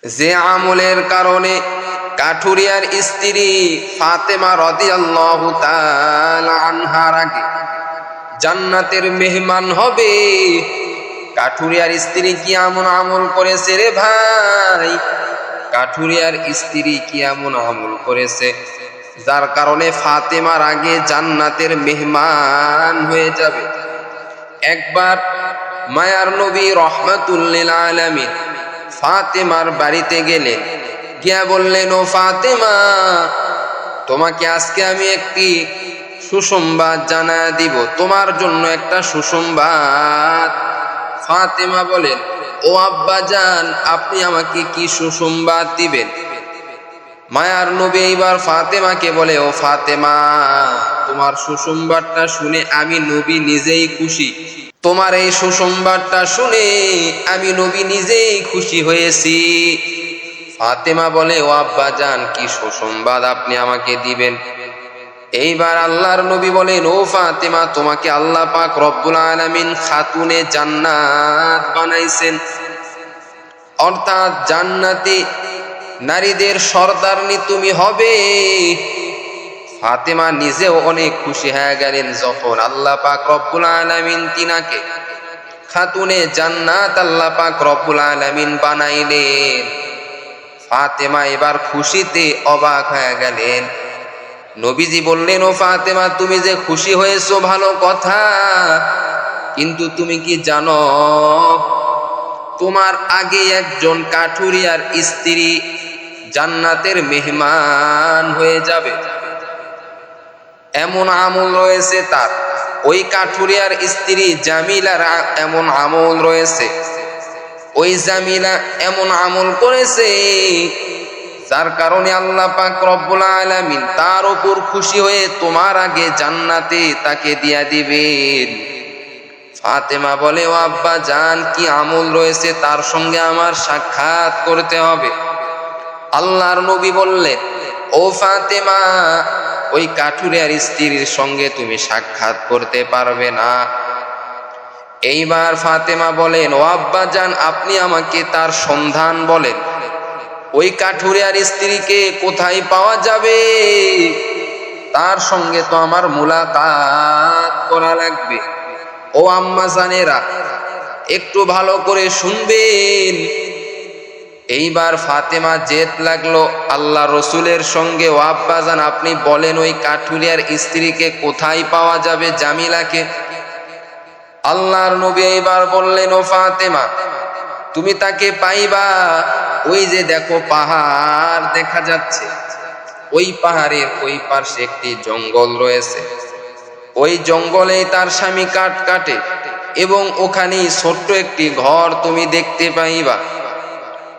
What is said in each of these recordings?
যে আমলের কারণে কাঠুরিয়ার স্ত্রী ফাতেমা রাদিয়াল্লাহু তাআলা আনহার আগে জান্নাতের মেহমান হবে। কাঠুরিয়ার স্ত্রী কি এমন আমল করেছে রে ভাই? কাঠুরিয়ার স্ত্রী কি এমন আমল করেছে যার কারণে ফাতেমার আগে জান্নাতের মেহমান হয়ে যাবে? একবার মায়ার নবী রাহমাতুল লিল আলামিন ফাতেমার বাড়িতে গেলেন, গিয়া বললেন, ও ফাতেমা, তোমাকে আজকে আমি একটি সুসংবাদ জানায় দিব, তোমার জন্য একটা সুসংবাদ। ফাতেমা বলেন, ও আব্বাজান, আপনি আমাকে কি সুসংবাদ দিবেন? মায়ার নবী এইবার ফাতেমাকে বলে, ও ফাতেমা, তোমার সুসংবাদটা শুনে আমি নবী নিজেই খুশি। তোমার এই সুসংবাদটা শুনে আমি নবী নিজেই খুশি হয়েছি। ফাতেমা বলে, ও আব্বাজান, কি সুসংবাদ আপনি আমাকে দিবেন? এইবার আল্লাহর নবী বলেন, ও ফাতেমা, তোমাকে আল্লাহ পাক রব্বুল আলামিন খাতুনে জান্নাত বানাইছেন, অর্থাৎ জান্নাতি নারীদের সর্দারনি তুমি হবে। ফাতেমা নিজেও অনেক খুশি হয়ে গেলেন যখন আল্লাহ পাক রব্বুল আলামিন তিনাকে খাতুনে জান্নাত আল্লাহ পাক রব্বুল আলামিন বানাইলেন। ফাতেমা এবার খুশিতে অবাক হয়ে গেলেন। নবীজি বললেন, ও ফাতেমা, তুমি যে খুশি হয়েছো ভালো কথা, কিন্তু তুমি কি জানো তোমার আগে একজন কাঠুরিয়ার স্ত্রী জান্নাতের মেহমান হয়ে যাবে? এমন আমল রয়েছে তার। ওই কাঠুরিয়ার স্ত্রী জামিলার এমন আমল রয়েছে, ওই জামিলা এমন আমল করেছে যার কারণে আল্লাহ পাক রব্বুল আলামিন তার উপর খুশি হয়ে তোমার আগে জান্নাতে তাকে দিয়া দিবেন। ফাতেমা বলে, ও আব্বা জান, কি আমল রয়েছে? তার সঙ্গে আমার সাক্ষাৎ করতে হবে। আল্লাহর নবী বললেন, ও ফাতেমা, ওই কাঠুরিয়ার স্ত্রীর সঙ্গে তুমি সাক্ষাৎ করতে পারবে না। এইবার ফাতেমা বলেন, ও আব্বা জান, আপনি আমাকে তার সন্ধান বলেন। ওই কাঠুরিয়ার স্ত্রীকে কোথায় পাওয়া যাবে? তার সঙ্গে তো আমার মুলাকাত করা লাগবে। ও আম্মা জানেরা, একটু ভালো করে শুনবেন। এইবার ফাতেমা জেদ লাগলো আল্লাহ রসুলের সঙ্গে, ও আব্বাজান, আপনি বলেন ওই কাঠুরিয়ার স্ত্রীকে কোথায় পাওয়া যাবে, জামিলাকে? আল্লাহর নবী এইবার বললেন, ও ফাতেমা, তুমি তাকে পাইবা, ওই যে দেখো পাহাড় দেখা যাচ্ছে, ওই পাহাড়ের ওই পাশে একটি জঙ্গল রয়েছে, ওই জঙ্গলেই তার স্বামী কাঠ কাটে এবং ওখানেই ছোট্ট একটি ঘর তুমি দেখতে পাইবা।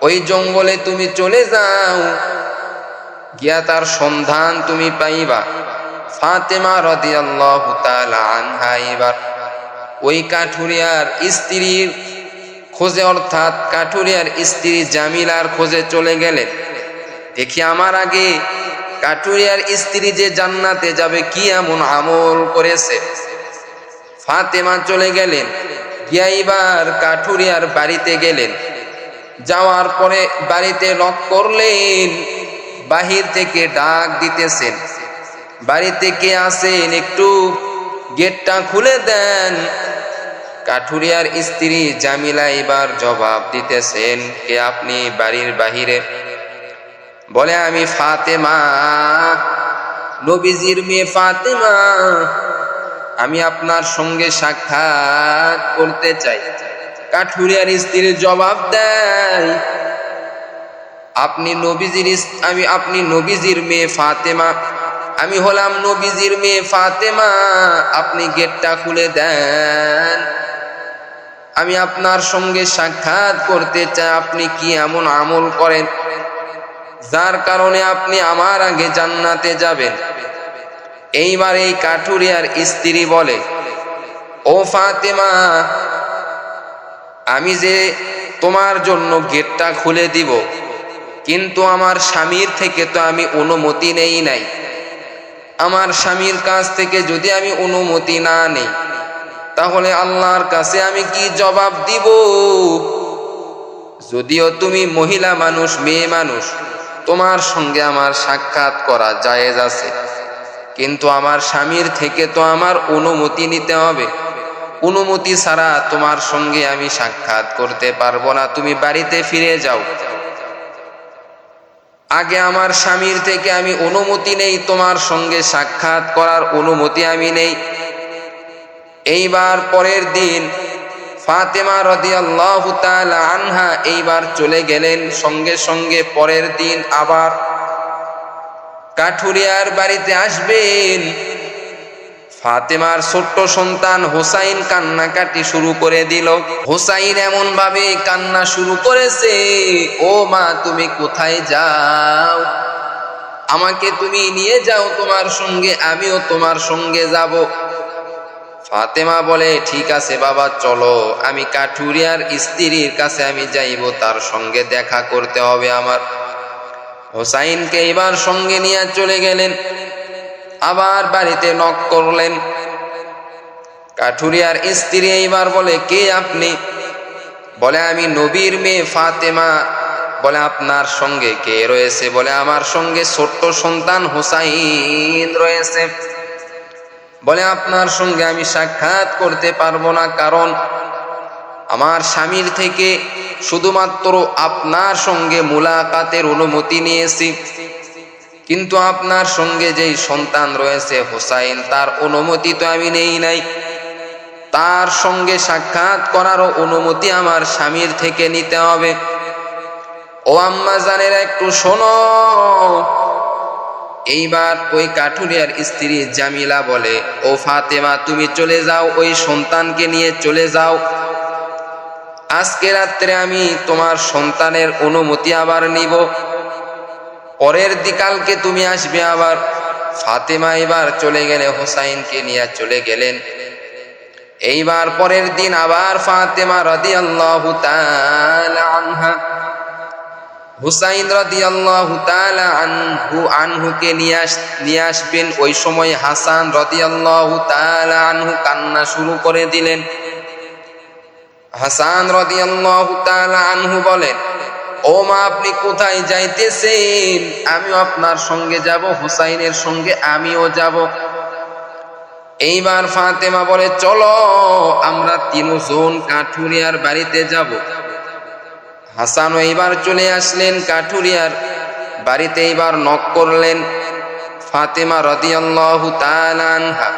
ওই জঙ্গলে তুমি চলে যাও, গিয়া তার সন্ধান তুমি পাইবা। ফাতেমা রাদিয়াল্লাহু তাআলা আনহা এবার ওই কাঠুরিয়ার স্ত্রীর খোঁজে, অর্থাৎ কাঠুরিয়ার স্ত্রী জামিলার খোঁজে চলে গেলেন। দেখি আমার আগে কাঠুরিয়ার স্ত্রী যে জান্নাতে যাবে, কি এমন আমল করেছে। ফাতেমা চলে গেলেন, গিয়া এবার কাঠুরিয়ার বাড়িতে গেলেন। যাওয়ার পরে বাড়িতে নক করলেন, বাহির থেকে ডাক দিতেছেন, বাড়িতে কে আছেন, একটু গেটটা খুলে দেন। কাঠুরিয়ার স্ত্রী জামিলা এবার জবাব দিতেছেন, কে আপনি, বাড়ির বাহিরে? বলে, আমি ফাতেমা, নবীজির মেয়ে ফাতেমা, আমি আপনার সঙ্গে সাক্ষাৎ করতে চাই। কাঠুরিয়ার স্ত্রীর জবাব দেয়, আপনি নবীজির মেয়ে ফাতেমা, আমি হলাম নবীজির মেয়ে ফাতেমা, আপনি গেটটা খুলে দেন, আমি আপনার সঙ্গে সাক্ষাৎ করতে চাই। আপনি কি এমন আমল করেন যার কারণে আপনি আমার আগে জান্নাতে যাবেন? এইবার এই কাঠুরিয়ার স্ত্রী বলে, ও ফাতেমা, আমি যে তোমার জন্য গেটটা খুলে দিব, কিন্তু আমার স্বামীর থেকে তো আমি অনুমতি নেই নাই। আমার স্বামীর কাছ থেকে যদি আমি অনুমতি না নেই, তাহলে আল্লাহর কাছে আমি কি জবাব দিব? যদিও তুমি মহিলা মানুষ, মেয়ে মানুষ, তোমার সঙ্গে আমার সাক্ষাৎ করা জায়েজ আছে, কিন্তু আমার স্বামীর থেকে তো আমার অনুমতি নিতে হবে। অনুমতি ছাড়া তোমার সঙ্গে আমি সাক্ষাৎ করতে পারবো না, তুমি বাড়িতে ফিরে যাও। আগে আমার স্বামীর থেকে আমি অনুমতি নেই, তোমার সঙ্গে সাক্ষাৎ করার অনুমতি আমি নেই। এইবার পরের দিন ফাতেমা রাদিয়াল্লাহু তাআলা আনহা এইবার চলে গেলেন। সঙ্গে সঙ্গে পরের দিন আবার কাঠুরিয়ার বাড়িতে আসবেন। ফাতেমার ছোট্ট সন্তান হোসাইন কান্নাকাটি শুরু করে দিল। হোসাইন এমন ভাবে কান্না শুরু করেছে, ও মা তুমি কোথায় যাও, আমাকে তুমি নিয়ে যাও তোমার সঙ্গে, আমিও তোমার সঙ্গে যাব। ফাতেমা বলে, ঠিক আছে বাবা চলো, আমি কাঠুরিয়ার স্ত্রীর কাছে আমি যাইব, তার সঙ্গে দেখা করতে হবে আমার। হোসাইনকে এবার সঙ্গে নিয়ে চলে গেলেন। আবার বাড়িতে নক করলেন। কাঠুরিয়ার স্ত্রী এইবার বলে, কে আপনি? বলে, আমি নবীর মেয়ে ফাতেমা। বলে, আপনার সঙ্গে কে রয়েছে? বলে, আমার সঙ্গে ছোট্ট সন্তান হোসাইন রয়েছে। বলে, আপনার সঙ্গে আমি সাক্ষাৎ করতে পারবো না, কারণ আমার স্বামীর থেকে শুধুমাত্র আপনার সঙ্গে মুলাকাতের অনুমতি নিয়েছি, কিন্তু আপনার সঙ্গে যেই সন্তান রয়েছে হোসাইন, তার অনুমতি তো আমি নেই নাই। তার সঙ্গে সাক্ষাৎ করারও অনুমতি আমার স্বামীর থেকে নিতে হবে। ও আম্মা জানেরা একটু শোনো। এইবার ওই কাঠুরিয়ার স্ত্রী জামিলা বলে, ও ফাতেমা তুমি চলে যাও, ওই সন্তানকে নিয়ে চলে যাও। আজকে রাত্রে আমি তোমার সন্তানের অনুমতি আবার নিব, পরের দিকালকে তুমি আসবে আবার। ফাতেমা এবার চলে গেলে, হোসাইনকে নিয়ে চলে গেলেন। এইবার পরের দিন আবার ফাতেমা রাদিয়াল্লাহু তাআলা আনহা হুসাইন রাদিয়াল্লাহু তাআলা আনহুকে নিয়ে আসবেন। ওই সময় হাসান রাদিয়াল্লাহু তাআলা আনহু কান্না শুরু করে দিলেন। হাসান রাদিয়াল্লাহু তাআলা আনহু বলেন, ও মা আপনি কোথায় যাইতেছেন? আমিও আপনার সঙ্গে যাব, হুসাইনের সঙ্গে আমিও যাব। এইবার ফাতেমা বলে, চলো আমরা তিনজন কাঠুরিয়ার বাড়িতে যাব। হাসান এইবার চলে আসলেন কাঠুরিয়ার বাড়িতে। এইবার নক করলেন ফাতেমা রাদিয়াল্লাহু তাআলা আনহা।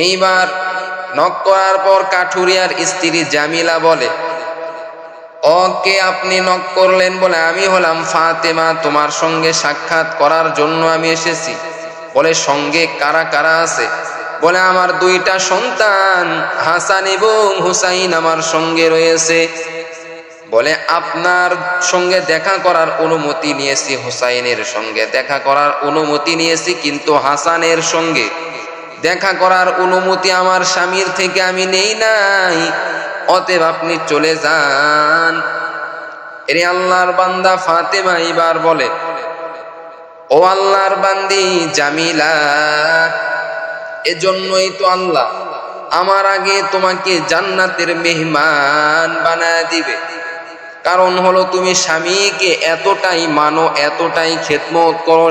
এইবার নক করার পর কাঠুরিয়ার স্ত্রী জামিলা বলে, কে আপনি নক করলেন? বলে, আমি হলাম ফাতেমা, তোমার সঙ্গে সাক্ষাৎ করার জন্য আমি এসেছি। বলে, সঙ্গে কারা কারা আছে? বলে, আমার দুইটা সন্তান হাসান এবং হুসাইন আমার সঙ্গে রয়েছে। বলে, আপনার সঙ্গে দেখা করার অনুমতি নিয়েছি, হুসাইনের সঙ্গে দেখা করার অনুমতি নিয়েছি, কিন্তু হাসানের সঙ্গে দেখা করার অনুমতি আমার স্বামীর থেকে আমি নেই নাই, অতএব আপনি চলে যান। এরে আল্লাহর বান্দা ফাতেমা এবার বলে, ও আল্লাহর বান্দি জামিলা, এজন্যই তো আল্লাহ আমার আগে তোমাকে জান্নাতের মেহমান বানায় দিবে। কারণ হলো তুমি স্বামীকে এতটাই মানো, এতটাই খেদমত করো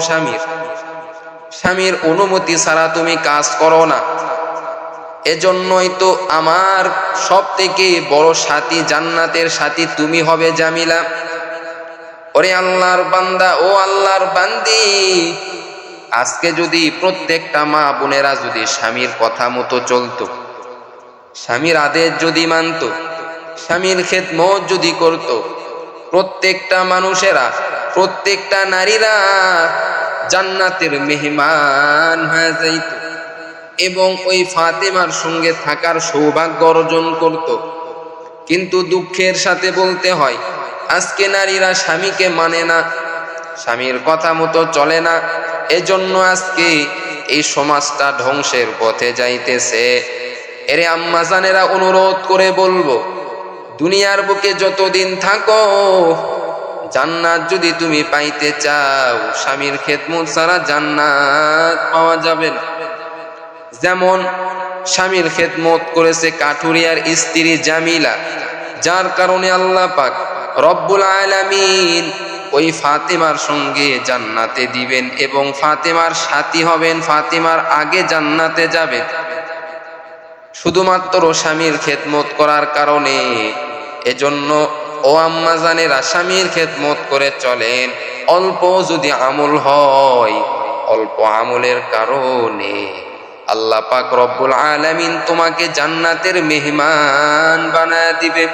স্বামীর অনুমতি ছাড়া তুমি কাজ করো না। এজন্যই তো আমার সব থেকে বড় সাথী, জান্নাতের সাথী তুমি হবে জামিলা। ওরে আল্লাহর বান্দা, ও আল্লাহর বান্দি, আজকে যদি প্রত্যেকটা মা বোনেরা যদি স্বামীর কথা মতো চলতো, স্বামীর আদেশ যদি মানত, স্বামীর খেদমত যদি করত, প্রত্যেকটা মানুষেরা, প্রত্যেকটা নারীরা জান্নাতের মেহমান হয়ে যাইত এবং ওই ফাতেমার সঙ্গে থাকার সৌভাগ্য অর্জন করত। কিন্তু দুঃখের সাথে বলতে হয়, আজকে নারীরা স্বামীকে মানে না, স্বামীর কথা মতো চলে না। এজন্য আজকে এই সমাজটা ধ্বংসের পথে যাইতেছে। এরে আম্মা জানেরা, অনুরোধ করে বলবো, দুনিয়ার বুকে যতদিন থাকো, জান্নাত যদি তুমি পাইতে চাও, স্বামীর খেদমত ছাড়া জান্নাত পাওয়া যাবে না। যেমন স্বামীর খেদমত করেছে কাঠুরিয়ার স্ত্রী জামিলা, যার কারণে আল্লাহ পাক রব্বুল আলামিন ওই ফাতেমার সঙ্গে জান্নাতে দিবেন এবং ফাতেমার সাথী হবেন, ফাতেমার আগে জান্নাতে যাবেন শুধুমাত্র স্বামীর খেদমত করার কারণে। এজন্য ও আম্মা জানেরা স্বামীর খেদমত করে চলেন। অল্প যদি আমল হয়, অল্প আমলের কারণে আল্লাহ পাক রব্বুল আলামিন তোমাকে জান্নাতের মেহমান বানায় দিবে।